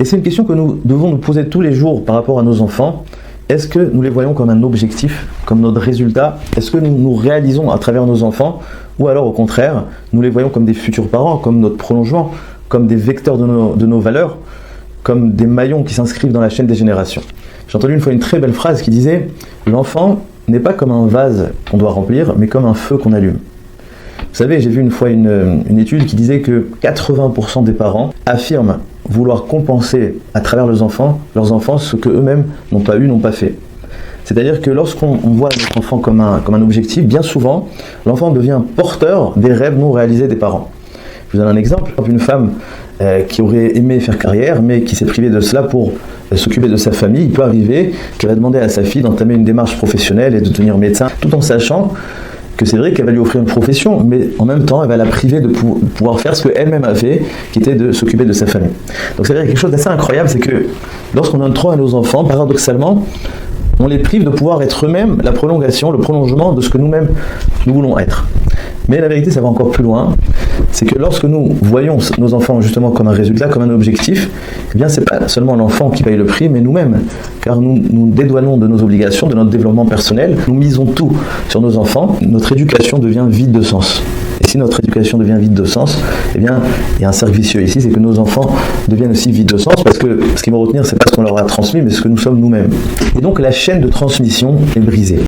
Et c'est une question que nous devons nous poser tous les jours par rapport à nos enfants. Est-ce que nous les voyons comme un objectif, comme notre résultat? Est-ce que nous nous réalisons à travers nos enfants? Ou alors au contraire, nous les voyons comme des futurs parents, comme notre prolongement, comme des vecteurs de nos valeurs, comme des maillons qui s'inscrivent dans la chaîne des générations. J'ai entendu une fois une très belle phrase qui disait « L'enfant n'est pas comme un vase qu'on doit remplir, mais comme un feu qu'on allume ». Vous savez, j'ai vu une fois une étude qui disait que 80% des parents affirment vouloir compenser à travers leurs enfants ce qu'eux-mêmes n'ont pas eu, n'ont pas fait. C'est-à-dire que lorsqu'on voit notre enfant comme un objectif, bien souvent, l'enfant devient porteur des rêves non réalisés des parents. Je vous donne un exemple. Une femme qui aurait aimé faire carrière, mais qui s'est privée de cela pour s'occuper de sa famille, il peut arriver qu'elle va demander à sa fille d'entamer une démarche professionnelle et de devenir médecin, tout en sachant que c'est vrai qu'elle va lui offrir une profession, mais en même temps, elle va la priver de pouvoir faire ce qu'elle-même a fait, qui était de s'occuper de sa famille. Donc c'est vrai quelque chose d'assez incroyable, c'est que lorsqu'on donne trop à nos enfants, paradoxalement, on les prive de pouvoir être eux-mêmes la prolongation, le prolongement de ce que nous-mêmes nous voulons être. Mais la vérité, ça va encore plus loin, c'est que lorsque nous voyons nos enfants justement comme un résultat, comme un objectif, eh bien c'est pas seulement l'enfant qui paye le prix, mais nous-mêmes, car nous dédouanons de nos obligations, de notre développement personnel, nous misons tout sur nos enfants, notre éducation devient vide de sens. Et si notre éducation devient vide de sens, eh bien il y a un cercle vicieux ici, c'est que nos enfants deviennent aussi vides de sens, parce que ce qu'ils vont retenir, c'est pas ce qu'on leur a transmis, mais ce que nous sommes nous-mêmes. Et donc la chaîne de transmission est brisée.